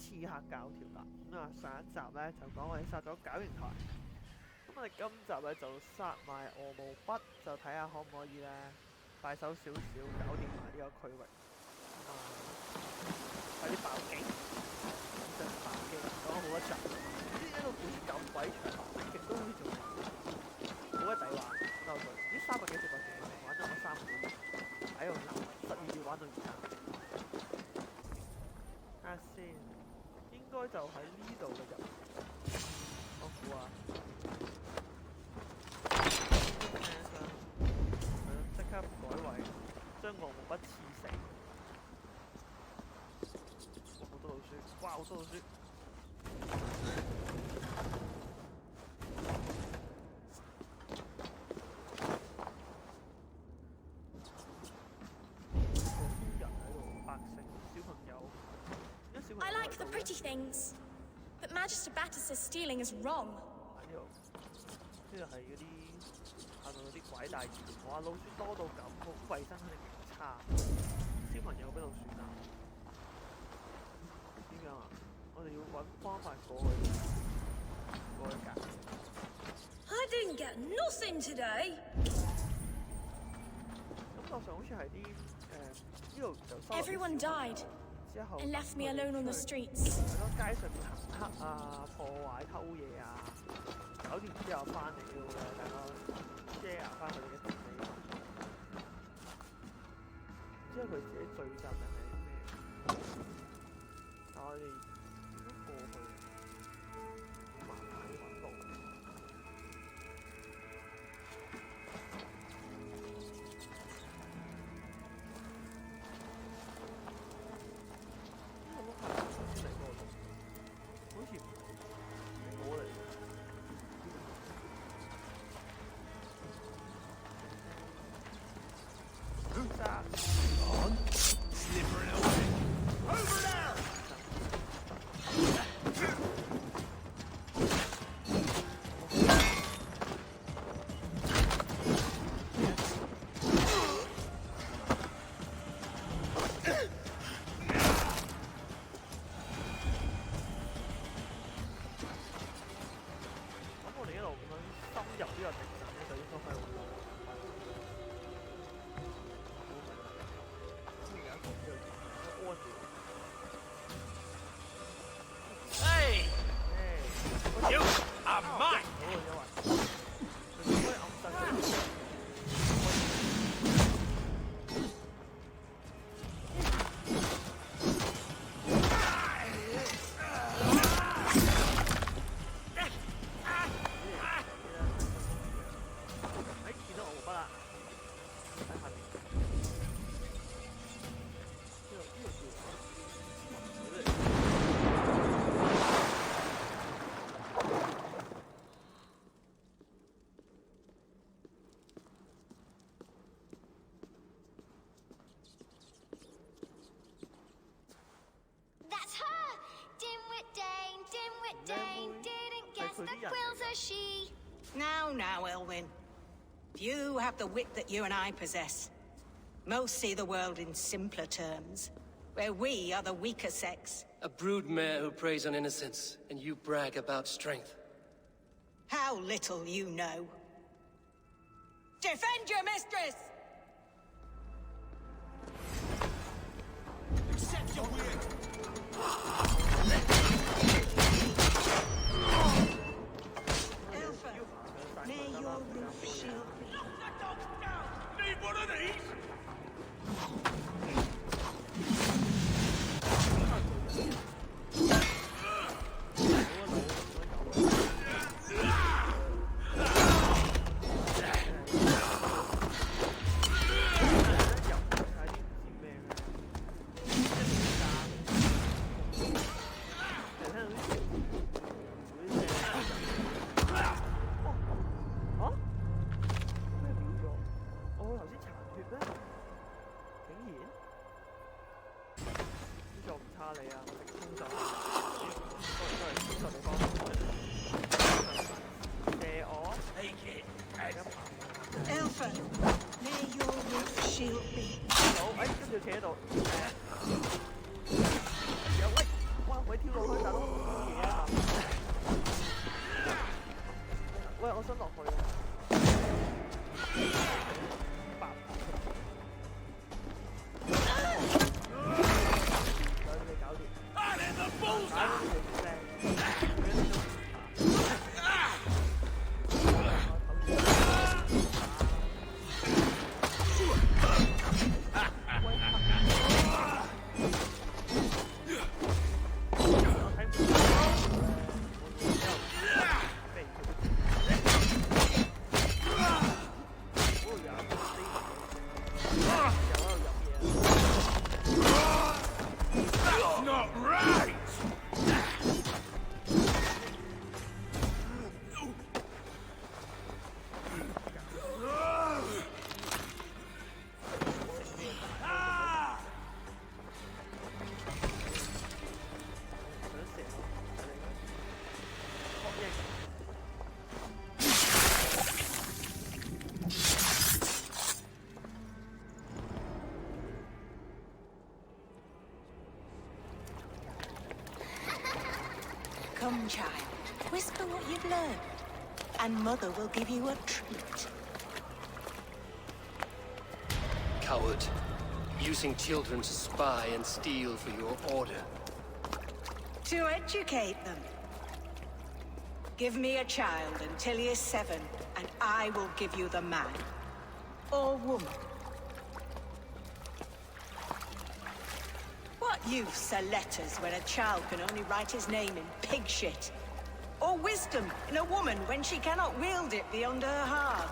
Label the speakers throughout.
Speaker 1: 刺客教條啦。咁啊，上一集咧就講我哋殺咗絞刑台，咁我哋今集咧就殺埋鵝毛筆，就睇下可唔可以咧快手少少搞掂埋呢個區域。咁啊，快啲爆機！真係爆機，講咗好多集，呢一個故事咁鬼長，極都好似仲好鬼抵玩，收佢。呢300幾400幾，玩咗我3個月，喺度12月玩到而家。睇下先，應該就喺呢度嘅入，我估啊。即刻改位，將鵝毛筆刺死。好多老鼠，哇！好多老鼠。
Speaker 2: I like the pretty things, but Magister Battus says stealing is wrong.
Speaker 1: 呢度係嗰啲下面嗰啲拐帶字，哇！老鼠多到咁，好衞生肯定極差。小朋友邊度算啊？點樣啊？我哋要揾方法過去隔。
Speaker 2: I didn't get nothing today.
Speaker 1: 感覺上好似係啲呢度就收。
Speaker 2: Everyone died. And left me alone on the streets.
Speaker 1: 喺個街上面行黑啊，破壞偷嘢啊，搞掂之後翻嚟要大家 share 翻佢哋嘅自己。唔知佢自己聚集定係咩？但我哋點樣過去？好麻煩要揾路。
Speaker 3: Now, Elwyn. Few have the wit that you and I possess. Most see the world in simpler terms, where we are the weaker sex.
Speaker 4: A broodmare who preys on innocence, and you brag about strength.
Speaker 3: How little you know. Defend your mistress!
Speaker 5: Accept your word!
Speaker 3: May your roof shield me.
Speaker 5: Knock that dog down! Need one of these?
Speaker 3: Elfin, may your roof shield me.
Speaker 1: 好，跟住企喺度。有喂，哇喂！跳落去，大佬冇嘢啊！喂，我想落去啊！白你搞掂。
Speaker 5: I'm in the bullseye! Not right!
Speaker 3: 'Come, child, whisper what you've learned, and Mother will give you a treat.
Speaker 4: Coward. Using children to spy and steal for your order.
Speaker 3: To educate them. Give me a child until he is 7, and I will give you the man. Or woman. What use are letters when a child can only write his name in pig shit? Or wisdom in a woman when she cannot wield it beyond her heart?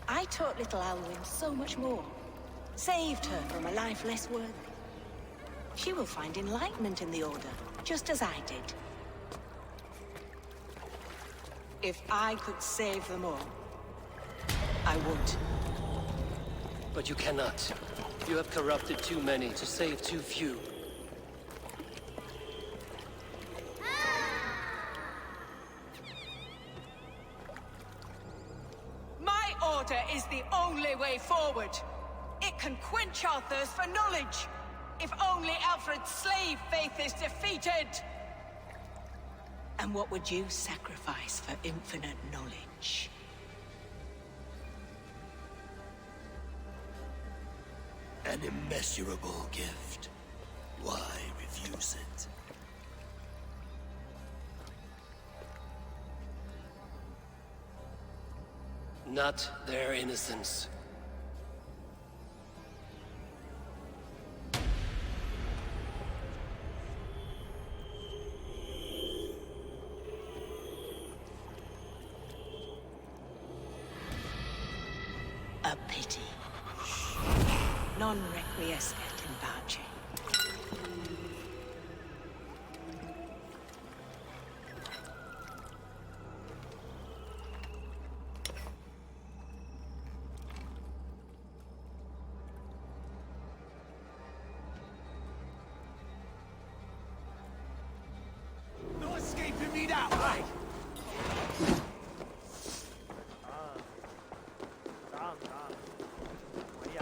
Speaker 3: I taught little Alwyn so much more. Saved her from a life less worthy. She will find enlightenment in the Order, just as I did. If I could save them all, I would.
Speaker 4: But you cannot. You have corrupted too many to save too few.
Speaker 3: My order is the only way forward. It can quench our thirst for knowledge. If only Alfred's slave faith is defeated. And what would you sacrifice for infinite knowledge?
Speaker 5: An immeasurable gift. Why refuse it?
Speaker 4: Not their innocence.
Speaker 3: A pity. Non requiescat in pace.
Speaker 5: No escaping me that way!
Speaker 1: 打唔打？喂呀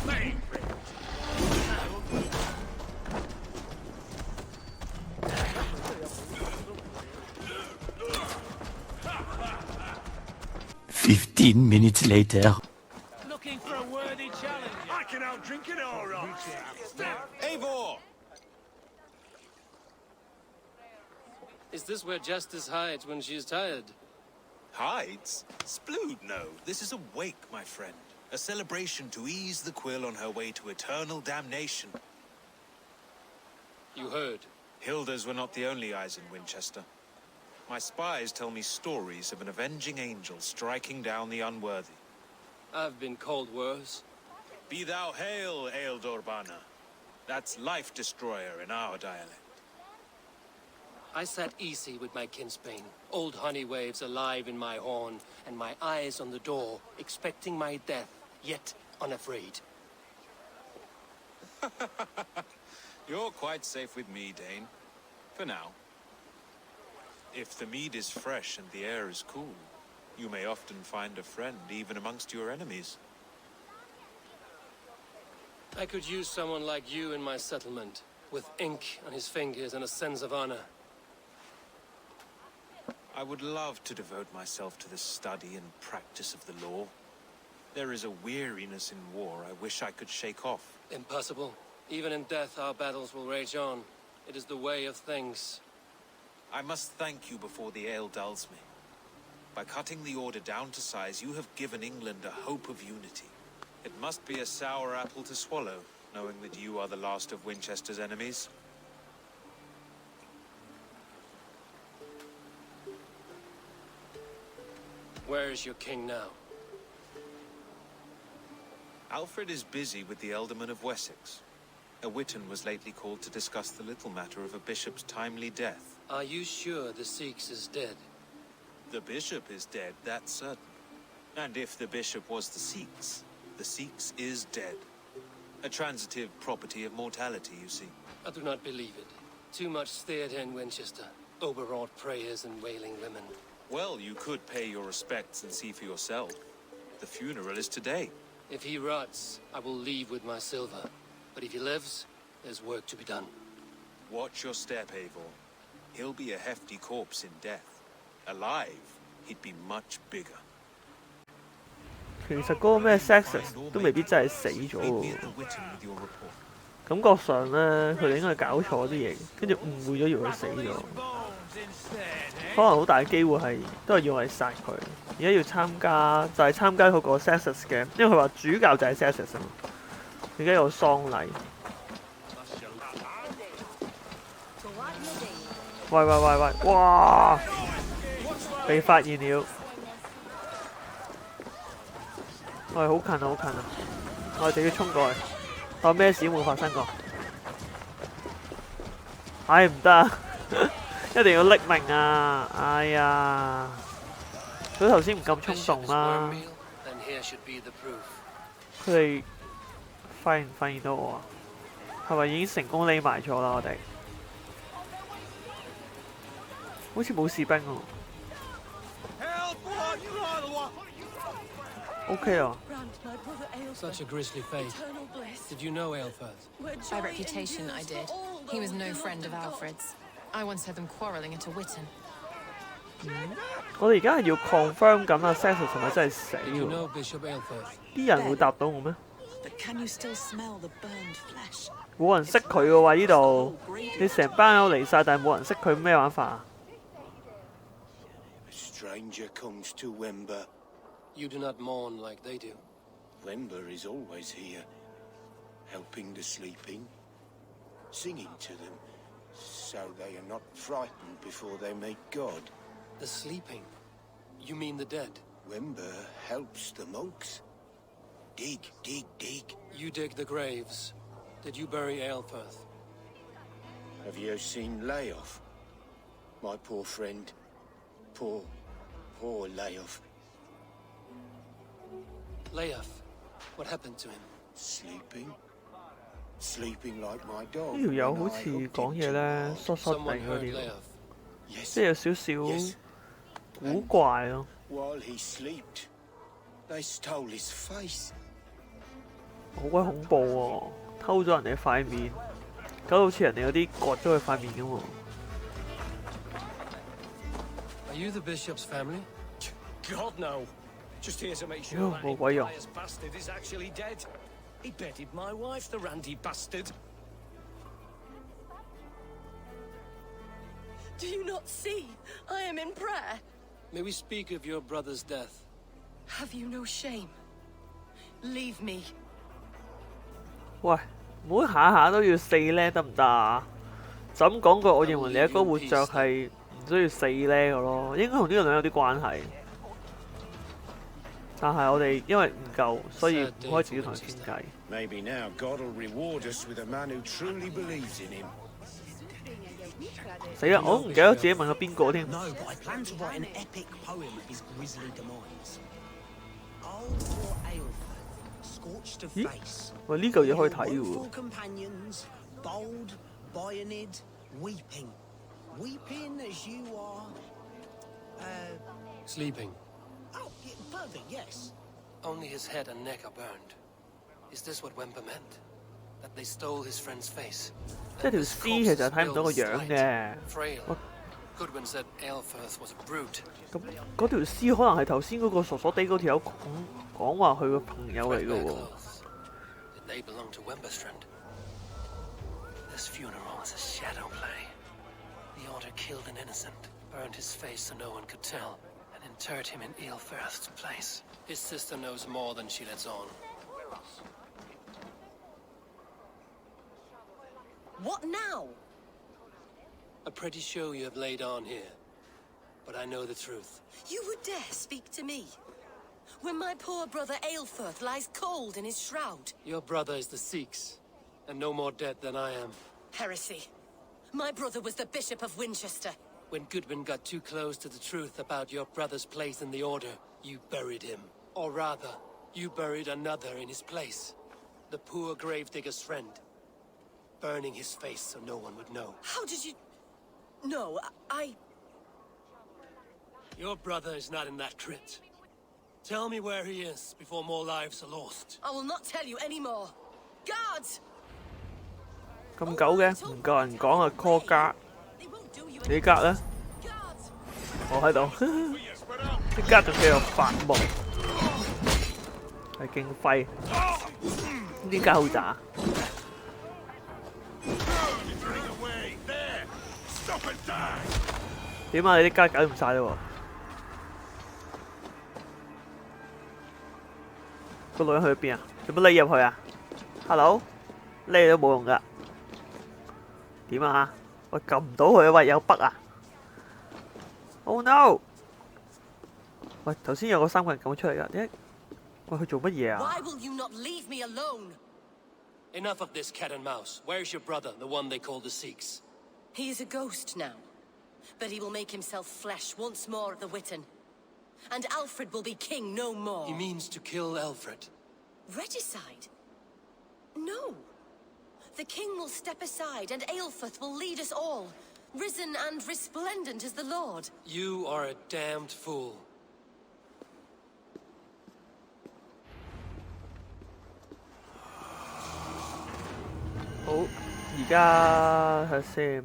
Speaker 1: ！Mate!
Speaker 6: 15 minutes later.
Speaker 5: Looking for a worthy challenge. I can outdrink it all right. Eivor!
Speaker 4: Is this where Justice hides when she's tired?
Speaker 7: Hides? Splood, no. This is a wake, my friend. A celebration to ease the quill on her way to eternal damnation.
Speaker 4: You heard.
Speaker 7: Hilda's were not the only eyes in Winchester. My spies tell me stories of an avenging angel striking down the unworthy.
Speaker 4: I've been called worse.
Speaker 7: Be thou hail, Ealdor-Bana. That's Life Destroyer in our dialect.
Speaker 4: I sat easy with my kinsbane, old honey waves alive in my horn, and my eyes on the door, expecting my death, yet unafraid.
Speaker 7: You're quite safe with me, Dane. For now. If the mead is fresh and the air is cool, you may often find a friend even amongst your enemies.
Speaker 4: I could use someone like you in my settlement, with ink on his fingers and a sense of honor.
Speaker 7: I would love to devote myself to the study and practice of the law. There is a weariness in war I wish I could shake off.
Speaker 4: Impossible. Even in death, our battles will rage on. It is the way of things.
Speaker 7: I must thank you before the ale dulls me. By cutting the order down to size, you have given England a hope of unity. It must be a sour apple to swallow, knowing that you are the last of Winchester's enemies.
Speaker 4: Where is your king now?
Speaker 7: Alfred is busy with the Ealdorman of Wessex. A Witan was lately called to discuss the little matter of a bishop's timely death.
Speaker 4: Are you sure the Sikhs is dead?
Speaker 7: The bishop is dead, that's certain. And if the bishop was the Sikhs is dead. A transitive property of mortality, you see.
Speaker 4: I do not believe it. Too much theatre in Winchester. Overwrought prayers and wailing women.
Speaker 7: Well, you could pay your respects and see for yourself. The funeral is today.
Speaker 4: If he rots, I will leave with my silver. But if he lives, there's work to be done.
Speaker 7: Watch your step, Eivor. He'll be a hefty corpse in death. Alive, he'd be much bigger.
Speaker 1: 其實嗰個咩 Sexus 都未必真係死咗喎，感覺上咧佢哋應該係搞錯啲嘢，跟住誤會咗以為佢死咗，可能好大機會係都係要我哋殺佢。而家要參加就係參加嗰個 Sexus 嘅，因為佢話主教就係 Sexus 啊嘛。而家有喪禮。喂！哇！被發現了。喂，好近啊，好近啊！我哋要衝過去，當咩事都冇發生過。唉，唔得啊！一定要匿名啊！哎呀，佢頭先唔咁衝動啦。佢哋發現到我啊？係咪已經成功匿埋咗啦？我哋好似冇士兵喎。OK 啊。
Speaker 4: Such a grisly fate. Did you know Aelfirth?
Speaker 8: By reputation, I did. He was no friend of Alfred's. I once heard them quarrelling at a Witan.
Speaker 1: 我哋而家係要 confirm 緊啊 Sexus 係咪真係死
Speaker 4: Did you
Speaker 1: 喎？
Speaker 4: know Bishop Aelfirth?
Speaker 1: 啲人會答到我咩？
Speaker 3: But can you still smell the burned flesh?
Speaker 1: 冇人識佢嘅喎呢度，你成班友嚟晒，但係冇人識佢，咩玩法啊？
Speaker 9: A stranger comes to Wember.
Speaker 4: You do not mourn like they do.
Speaker 9: Wember is always here, helping the sleeping, singing to them, so they are not frightened before they meet God.
Speaker 4: The sleeping? You mean the dead?
Speaker 9: Wember helps the monks. Dig, dig, dig.
Speaker 4: You dig the graves. Did you bury Aelfirth?
Speaker 9: Have you seen Layoff? My poor friend. Poor Layoff.
Speaker 4: Leof, what happened to him?
Speaker 9: Sleeping like my dog.
Speaker 1: 呢條友好似講嘢咧，疏疏地
Speaker 4: Someone
Speaker 1: 嗰
Speaker 4: heard
Speaker 1: 啲，
Speaker 4: Leof.
Speaker 1: 即係有少少古怪咯。
Speaker 9: While he slept, they stole his face.
Speaker 1: 好鬼恐怖喎！偷咗人哋塊面，搞到好似人哋嗰啲割咗佢塊面咁喎。
Speaker 4: Are you the bishop's family?
Speaker 5: God, no. Just here to make sure
Speaker 1: Yo,
Speaker 5: that
Speaker 1: well, why you-
Speaker 5: impious bastard is actually dead. He bedded my wife, the randy bastard.
Speaker 2: Do you not see? I am in prayer.
Speaker 4: May we speak of your brother's death?
Speaker 2: Have you no shame? Leave me.
Speaker 1: 喂，唔好下下都要死咧，得唔得啊？就咁講句，我認為你一個活着係唔需要死咧嘅咯，應該同呢個女有啲關係。但係我哋因為唔夠，所以唔可以自己同佢傾偈。
Speaker 9: Maybe now God will reward us with a man who truly believes in him.
Speaker 1: 死啦！我都唔記得自己問咗邊個添。
Speaker 10: No, but I plan to write an epic poem of his grisly demise. Old poor Aelfirth, scorched of face.
Speaker 1: 喂，呢嚿嘢可以睇嘅喎。
Speaker 10: Faithful companions, bold, bionid, weeping. Weeping as you are.
Speaker 4: Sleeping.
Speaker 10: Oh, yeah, perfect, yes.
Speaker 4: Only his head and neck are burned. Is this what Wemper meant? That they stole his friend's face?
Speaker 1: 即係條屍其實睇唔到個樣嘅。
Speaker 4: Goodwin said Aelfirth was a brute.
Speaker 1: 咁嗰條屍可能係頭先嗰個傻傻地嗰條友講話佢個朋友嚟嘅喎。
Speaker 4: Did they belong to Wemperstrand? This funeral is a shadow play. The Order killed an innocent, burned his face so no one could tell, and interred him in Aelfirth's place. His sister knows more than she lets on.
Speaker 3: What now?
Speaker 4: A pretty show you have laid on here. But I know the truth.
Speaker 3: You would dare speak to me? When my poor brother Aelfirth lies cold in his shroud.
Speaker 4: Your brother is the Sikhs, and no more dead than I am.
Speaker 3: Heresy. My brother was the Bishop of Winchester.
Speaker 4: When Goodwin got too close to the truth about your brother's place in the Order, you buried him. Or rather, you buried another in his place. The poor gravedigger's friend. Burning his face so no one would know.
Speaker 3: How did you... No, I...
Speaker 4: Your brother is not in that crypt. Tell me where he is before more lives are lost.
Speaker 3: I will not tell you anymore. Guards!
Speaker 1: 咁久嘅，唔夠人講啊 call 格。你格咧？我喺度，啲格仲繼續發夢，係勁廢。啲格好渣。點啊？你啲格搞唔晒嘞喎！個女人去咗邊啊？做乜匿入去啊 ？Hello， 匿都冇用噶。點啊？喂，撳唔到佢啊！喂，有筆啊 ！Oh no！ 喂，頭先有個三個人撳出嚟噶，點解？喂，佢做乜嘢啊
Speaker 3: Why will you not leave me alone?
Speaker 4: Enough of this cat and mouse. Where's your brother, the one they call the Sikhs?
Speaker 3: He is a ghost now, but he will make himself flesh once more at the Witten. And Alfred will be king no more.
Speaker 4: He means to kill Alfred.
Speaker 3: Regicide? No. The king will step aside and Aelfirth will lead us all, risen and resplendent as the Lord.
Speaker 4: You are a damned fool.
Speaker 1: 好，而家睇先，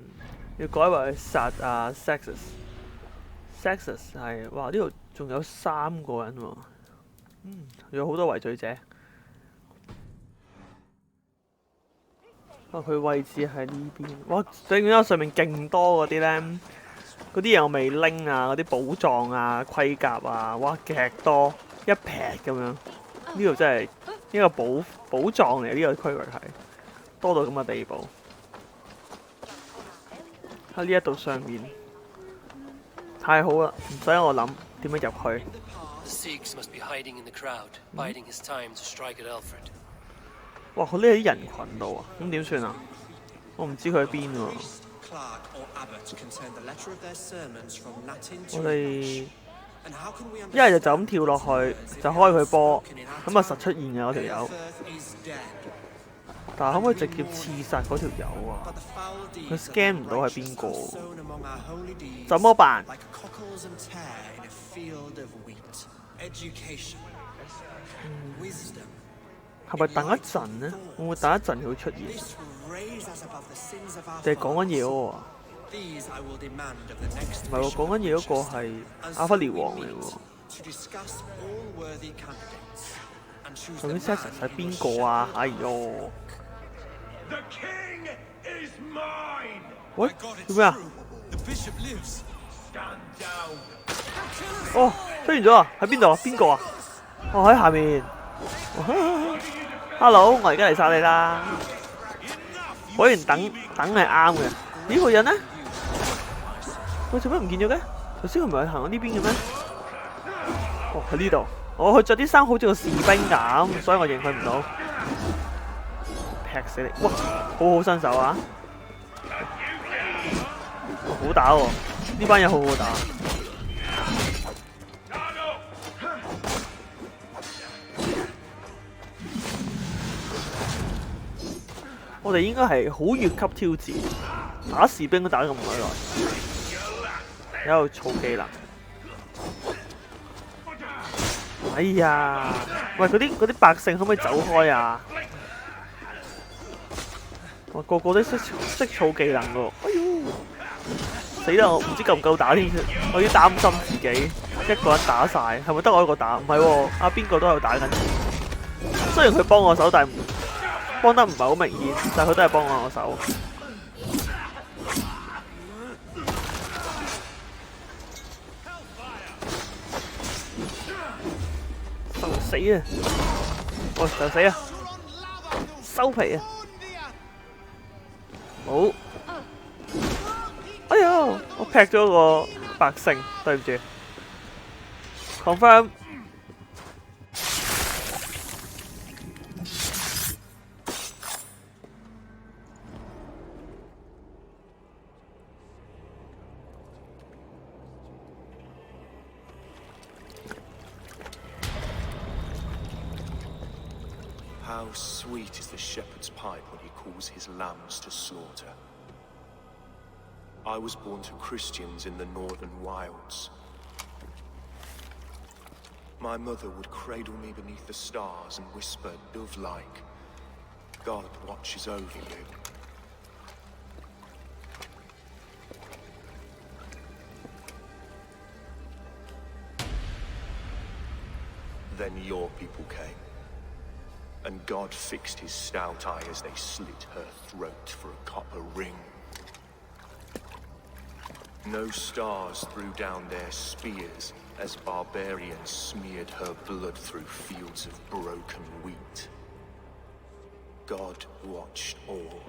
Speaker 1: 要改為殺啊 Sexus。Sexus 係，哇！呢度仲有3個人喎，有好多圍罪者。佢位置喺呢邊，哇！點解上面勁多嗰啲咧？嗰啲嘢我未拎啊，嗰啲寶藏啊、盔甲啊，哇！極多一撇咁樣。呢度真係呢個寶藏嚟，呢個區域係多到咁嘅地步。喺呢一度上面，太好啦！唔使我諗點樣入去。
Speaker 4: The Sikhs must be hiding in the crowd, biding his time to strike at Alfred.
Speaker 1: 哇！佢匿喺啲人群度啊，咁點算啊？我唔知佢喺邊喎。我哋一係就咁跳落去，就開佢波，咁啊實出現嘅嗰條友。但係可唔可以直接刺殺嗰條友啊？佢 scan 唔到係邊個？怎麼辦？係咪等一陣呢？會唔會等一陣佢會出現？定係講緊嘢嗰個啊？唔係喎，講緊嘢嗰個係阿弗列王嚟喎。究竟 Sexus 係邊個啊？哎呦！喂，做咩啊？哦，出現咗啊！喺邊度啊？邊個啊？哦，喺下面。Hello， 我而家嚟殺你啦！果然等係啱嘅。呢個人呢？喂，做咩唔見咗嘅？頭先佢唔係行咗呢邊嘅咩？哦，喺呢度。佢着啲衫好似個士兵咁，所以我認佢唔到。劈死你！哇，好好身手啊！好打喎，呢班嘢好好打。我哋應該係好越級挑戰，打士兵都打咁耐，喺度儲技能。哎呀，喂，嗰啲百姓可唔可以走開啊？我個個都識儲技能喎。哎呦，死啦！我唔知夠唔夠打添，我有啲擔心自己一個人打晒，係咪得我一個打？唔係喎，阿邊個都有打緊。雖然佢幫我手，但係幫得唔係好明顯，但係佢都係幫我手。受死啊！喂，受死啊！收皮啊！好。哎呀，我劈咗個百姓，對唔住。confirm。
Speaker 9: How sweet is the shepherd's pipe when he calls his lambs to slaughter. I was born to Christians in the northern wilds. My mother would cradle me beneath the stars and whisper, dove-like, God watches over you. Then your people came. And God fixed his stout eye as they slit her throat for a copper ring. No stars threw down their spears as barbarians smeared her blood through fields of broken wheat. God watched all,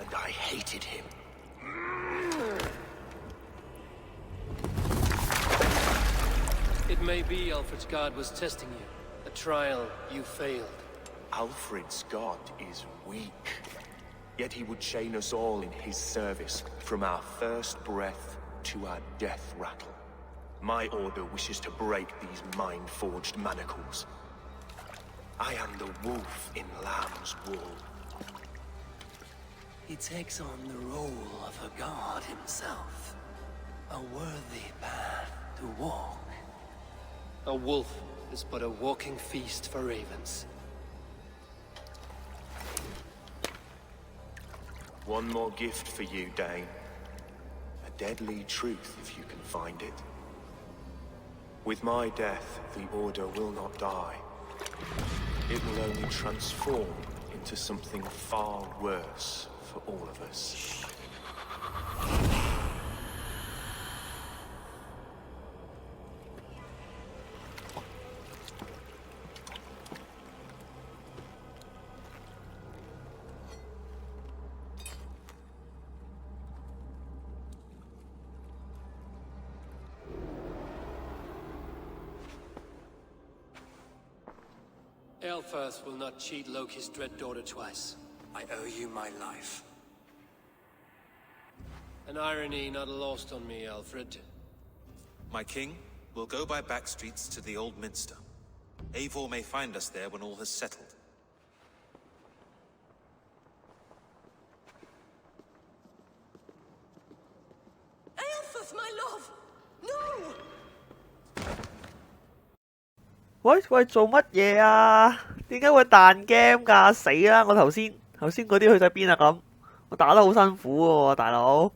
Speaker 9: and I hated him.
Speaker 4: It may be Alfred's God was testing you. A trial you failed.
Speaker 9: Alfred's God is weak. Yet he would chain us all in his service, from our first breath to our death rattle. My order wishes to break these mind-forged manacles. I am the wolf in lamb's wool.
Speaker 4: He takes on the role of a god himself. A worthy path to walk. A wolf is but a walking feast for ravens.
Speaker 9: One more gift for you, Dane. A deadly truth, if you can find it. With my death, the Order will not die. It will only transform into something far worse for all of us.
Speaker 4: Elfirth will not cheat Loki's dread daughter twice.
Speaker 10: I owe you my life.
Speaker 4: An irony not lost on me, Alfred.
Speaker 7: My king, we'll go by back streets to the old minster. Eivor may find us there when all has settled.
Speaker 3: Elfirth, my love! No!
Speaker 1: 喂，做乜嘢啊？點解會彈 game 㗎？死啦！我頭先嗰啲去晒邊啊？咁我打得好辛苦喎，大佬。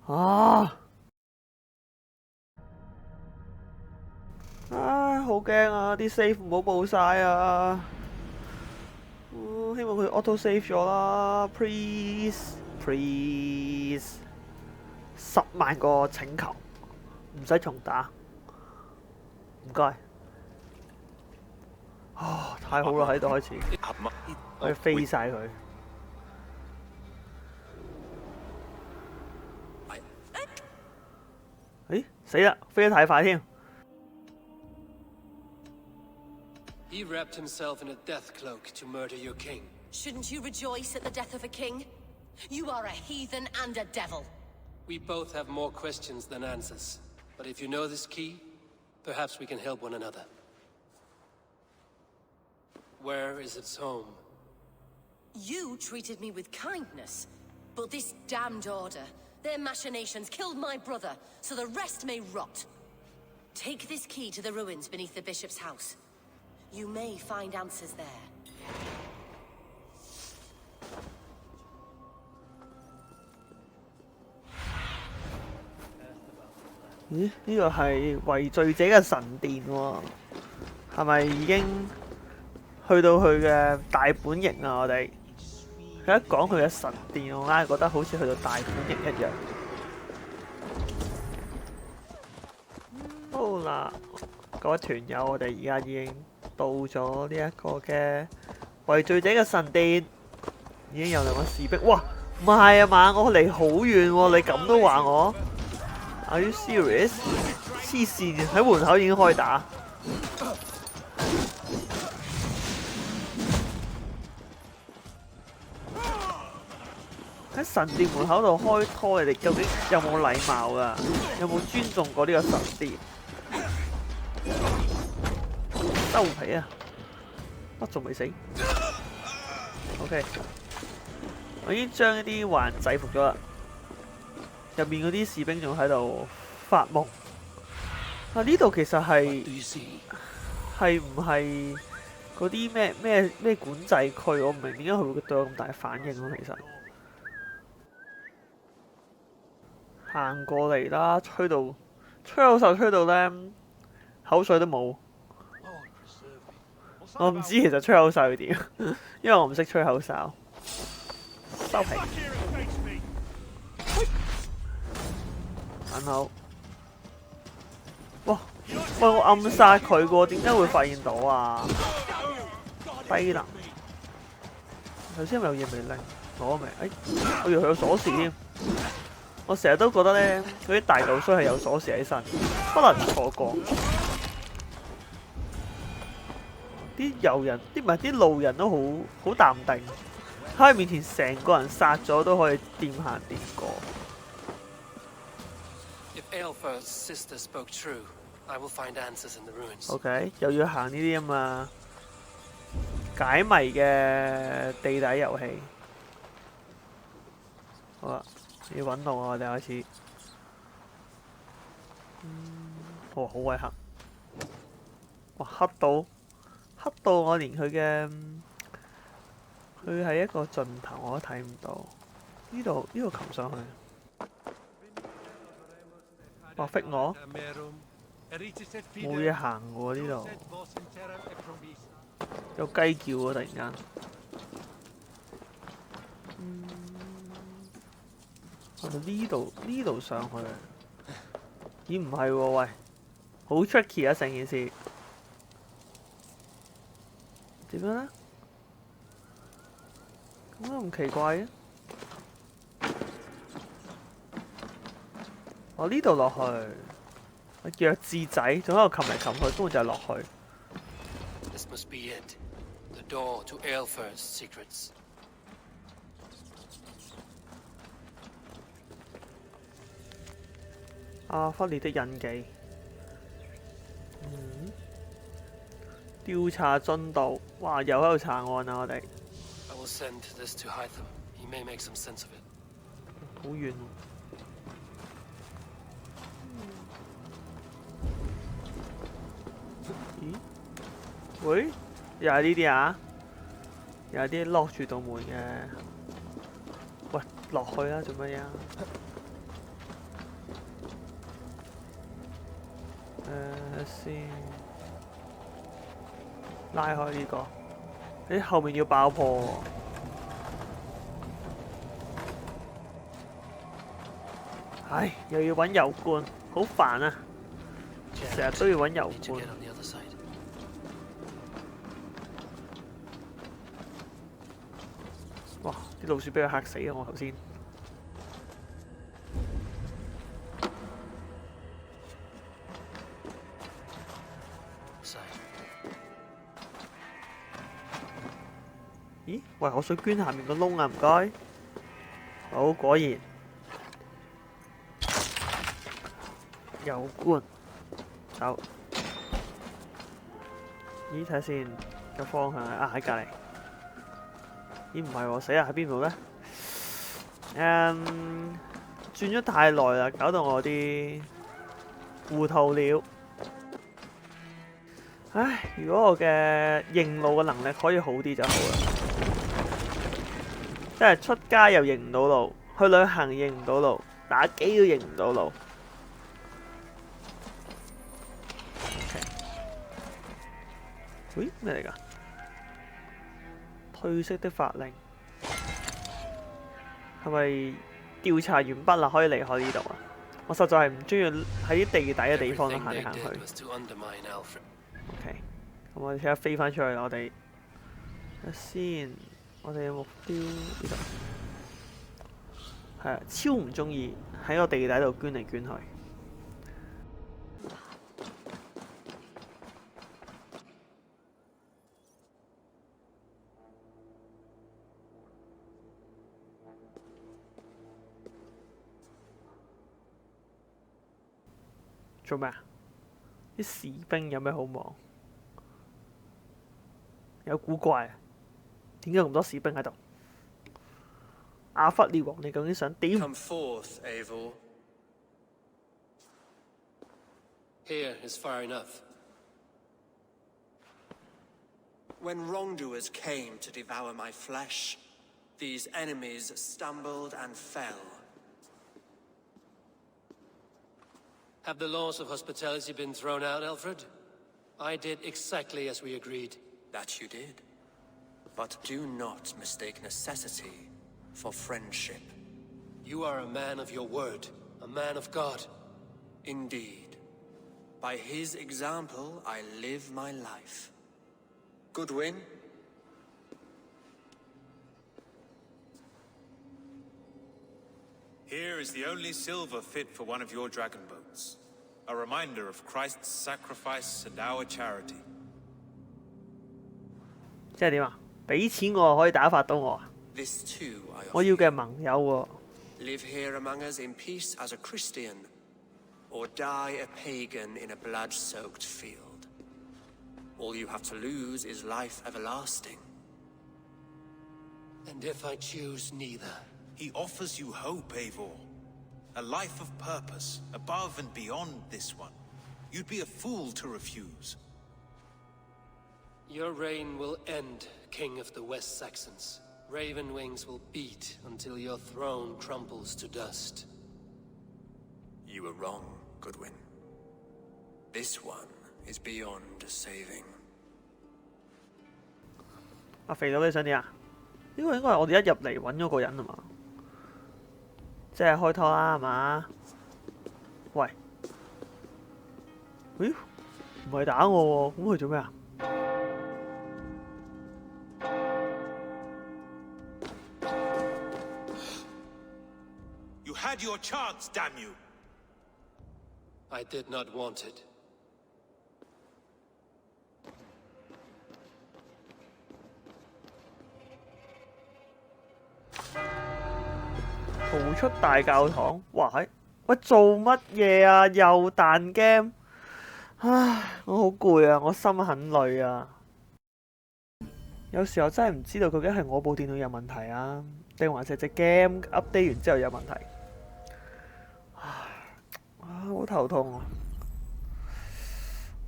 Speaker 1: 啊！唉，好驚啊！啲 save 唔好冇晒啊！希望佢 auto save 咗啦 ，please 10萬個請求，唔使重打，唔該。啊！太好啦，喺度開始，可以飛晒佢。誒，死啦！飛得太快添。
Speaker 4: He wrapped himself in a death cloak to murder your king.
Speaker 2: Shouldn't you rejoice at the death of a king? You are a heathen and a devil.
Speaker 4: We both have more questions than answers. But if you know this key, perhaps we can help one another. Where is its home?
Speaker 2: You treated me with kindness, but this damned order, their machinations killed my brother, so the rest may rot. Take this key to the ruins beneath the bishop's house. You may find answers there.
Speaker 1: 咦？呢個係為罪者嘅神殿喎，係咪已經去到佢嘅大本營啊？我哋佢一講佢嘅神殿，我硬係覺得好似去到大本營一樣。好啦，各位團友，我哋而家已經到咗呢一個嘅為罪者嘅神殿，已經有2個士兵。哇！唔係啊嘛，我離好遠喎，你咁都話我？ Are you serious？ 黐線，喺門口已經開打。喺神殿門口度開拖，你哋究竟有冇禮貌㗎？有冇尊重過呢個神殿？收皮啊！乜仲未死 ？OK， 我已經將一啲壞人制服咗啦。 入面嗰啲士兵仲喺度發夢。啊！呢度其實係唔係嗰啲咩管制區？我唔明點解佢會對我咁大反應咯。其實行過嚟啦，吹口哨吹到咧口水都冇。我唔知其實吹口哨要點，因為我唔識吹口哨。收皮。 好，哇！喂，我暗殺佢喎，點解會發現到啊？低能！頭先係咪有嘢未拎？攞未？我以為佢有鎖匙添。我成日都覺得咧，嗰啲大舊衰係有鎖匙喺身，不能錯過。啲遊人，啲路人都好淡定，喺佢面前成個人殺咗都可以掂行掂過。
Speaker 4: Aelfir's sister spoke true. I will find answers in the ruins.
Speaker 1: OK， 又要行呢啲咁啊解謎嘅地底遊戲。好啦，要揾路啊！我哋開始。哇，好鬼黑！哇，黑到我連佢係一個盡頭我都睇唔到。呢度擒上去。 哇！逼我冇嘢行喎呢度，有雞叫喎！突然間，呢度上去，咦唔係喎？喂，好 tricky 啊！成件事點樣咧？點解咁奇怪嘅？ 我呢度落去，弱智仔仲喺度擒嚟擒去，根本就係落去。
Speaker 4: This must be it. The door to Aelfir's secrets.
Speaker 1: 阿弗列的印記。調查進度，哇！又喺度查案啊！我哋。
Speaker 4: I will send this to Hytham. He may make some sense of it.
Speaker 1: 好遠。 咦？喂？又係呢啲啊？又係啲落住道門嘅。喂，落去啦，做乜嘢啊？先拉開呢個。你後面要爆破喎。唉，又要揾油罐，好煩啊！成日都要揾油罐。 哇！啲老鼠俾佢嚇死啊！我頭先。咦？喂！我想捐下面個窿啊！唔該。好，果然。油罐。走。咦？睇下先，個方向啊喺隔離。咦唔係喎，死啊！喺邊度咧？轉咗太耐啦，搞到我啲糊塗了。唉，如果我嘅認路嘅能力可以好啲就好啦。即係出街又認唔到路，去旅行認唔到路，打機都認唔到路。喂，咩嚟㗎？褪色的法令係咪調查完畢啦？可以離開呢度啊！我實在係唔中意喺啲地底嘅地方度行嚟行去。OK， 咁我哋睇下飛翻出去啦！我哋睇下先，我哋嘅目標呢度係啊，超唔中意喺個地底度捐嚟捐去。做咩啊？啲士兵有咩好望？有古怪啊！點解咁多士兵喺度？阿弗列王，你究竟想點
Speaker 4: Come forth, Eivor. Here is far enough.
Speaker 9: When wrongdoers came to devour my flesh, these enemies stumbled and fell.
Speaker 4: Have the laws of hospitality been thrown out, Alfred? I did exactly as we agreed.
Speaker 9: That you did. But do not mistake necessity for friendship.
Speaker 4: You are a man of your word, a man of God.
Speaker 9: Indeed. By his example, I live my life. Goodwin?
Speaker 7: Here is the only silver fit for one of your dragon boats. A reminder of Christ's sacrifice and our charity.
Speaker 1: 即係點啊？俾錢我可以打發到我啊？
Speaker 9: This too I
Speaker 1: 我要嘅盟友喎。
Speaker 9: Live here among us in peace as a Christian, or die a pagan in a blood-soaked field. All you have to lose is life everlasting.
Speaker 4: And if I choose neither?
Speaker 7: He offers you hope, Eivor. A life of purpose, above and beyond this one. You'd be a fool to refuse.
Speaker 4: Your reign will end, King of the West Saxons. Raven wings will beat until your throne crumbles to dust.
Speaker 9: You were wrong, Goodwin. This one is beyond saving.
Speaker 1: 阿肥佬你想點啊？呢個應該係我哋一入嚟揾咗個人啊嘛，即係開拖啦係嘛？喂，咦？唔係打我喎，咁佢做咩啊？
Speaker 7: Had your chance, damn you!
Speaker 4: I did not want it.
Speaker 1: 逃出大教堂，哇係，喂做乜嘢啊？又彈 game， 唉，我好攰啊，我心很累啊。有時候真係唔知道究竟係我部電腦有問題啊，定還是隻 game update 完之後有問題。 好頭痛啊！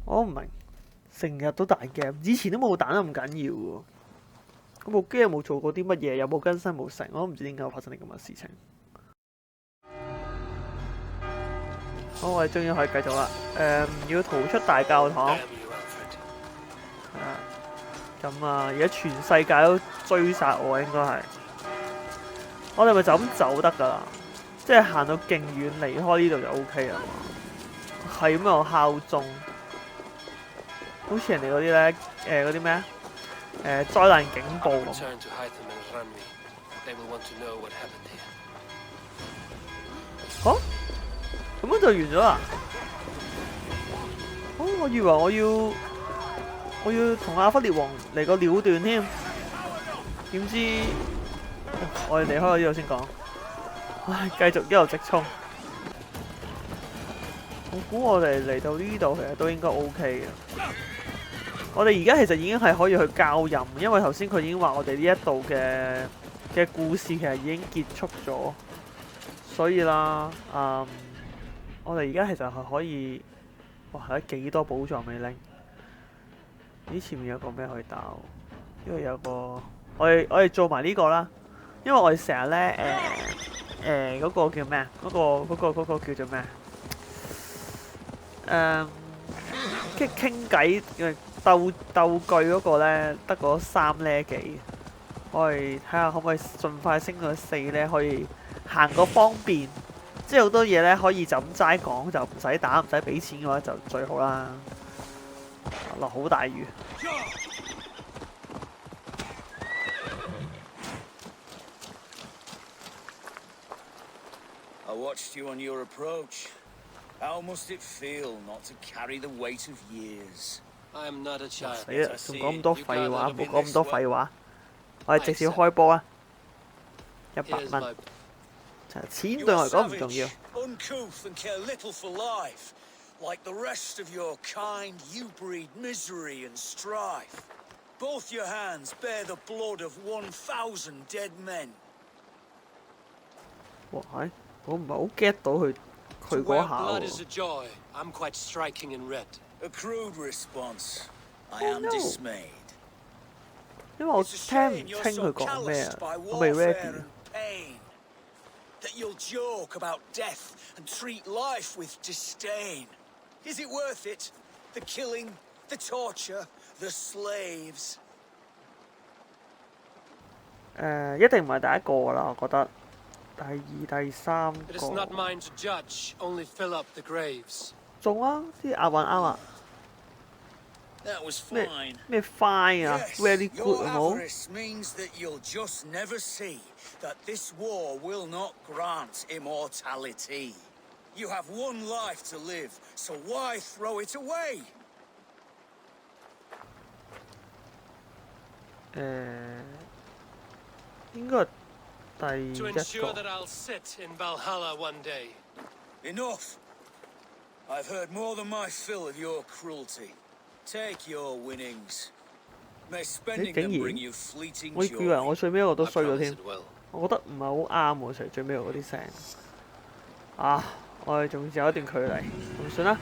Speaker 1: 我唔明，成日都彈 game， 以前都冇彈得咁緊要喎。嗰部機有冇做過啲乜嘢？有冇更新冇成？我都唔知點解會發生啲咁嘅事情。好，我哋終於可以繼續啦。要逃出大教堂。係啊。咁啊，而家全世界都追殺我，應該係。我哋咪就咁走得㗎啦。 即係行到勁遠，離開呢度就 OK 啦。係咁又敲鐘，好似人哋嗰啲咧，嗰啲咩啊？災難警報咁。嚇？咁樣就完咗啦？哦，我以為我要同阿弗列王嚟個了斷添，點知我哋離開咗呢度先講。 唉，繼續一路直衝。我估我哋嚟到呢度其實都應該 OK 嘅。我哋而家其實已經係可以去交任，因為頭先佢已經話我哋呢一度嘅故事其實已經結束咗，所以啦，我哋而家其實係可以，哇！有幾多寶藏未拎？咦，前面有個咩可以打？因為有個，我哋做埋呢個啦，因為我哋成日咧嗰個叫咩啊？嗰個叫做咩？即係傾偈鬥句嗰個咧，得嗰3呢幾，我哋睇下可唔可以盡快升到4呢？可以行個方便，即係好多嘢咧可以就咁齋講，就唔使打唔使俾錢嘅話就最好啦。落好大雨。
Speaker 5: I watched you on your approach. How must it feel not to carry the weight of years?
Speaker 4: I am not a child.
Speaker 1: 死啦！仲講咁多廢話，唔好講咁多廢話。我哋直接開波啊！100蚊。錢對我嚟講唔重要。
Speaker 5: Uncouth and care little for life. Like the rest of your kind, you breed misery and strife. Both your hands bear the blood of 1,000 dead men.
Speaker 1: 哇！我唔係好 get 到佢嗰下喎。
Speaker 4: I'm quite striking in red.
Speaker 5: A crude response. I am dismayed.
Speaker 1: 因為我聽唔清佢講咩啊，我未 ready。
Speaker 5: That you'll joke about death and treat life with disdain. Is it worth it? The killing, the torture, the slaves.
Speaker 1: 一定唔係第一個㗎啦，我覺得。第2、第3個。
Speaker 4: It is not mine to judge, only fill up the graves.
Speaker 1: 中啊！啲押韻啱啊！
Speaker 5: That was fine.
Speaker 1: 咩 fine 啊 ？Very good 好冇？
Speaker 5: Avarice means that you'll just never see that this war will not grant immortality. You have one life to live, so why throw it away?
Speaker 1: 應該係第
Speaker 4: To
Speaker 1: 1
Speaker 4: ensure
Speaker 1: 個。
Speaker 4: that I'll sit in Valhalla one day.
Speaker 5: Enough. I've heard more than my fill of your cruelty. Take your winnings. May spending them bring you fleeting
Speaker 1: 我以為
Speaker 5: joy.
Speaker 1: 我最尾一個都衰咗
Speaker 4: I promise
Speaker 1: 添
Speaker 4: it will.，
Speaker 1: 我覺得唔係好啱喎，除最尾嗰啲聲。啊，我哋仲有一段距離，咁算啦。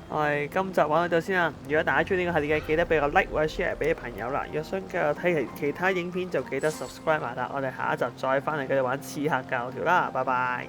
Speaker 1: 我哋今集玩到呢度先啦。如果大家中意呢個系列嘅，記得俾個 like 或者 share 俾朋友啦。如果想繼續睇其他影片，就記得 subscribe 埋啦。我哋下一集再翻嚟繼續玩刺客教條啦，拜拜。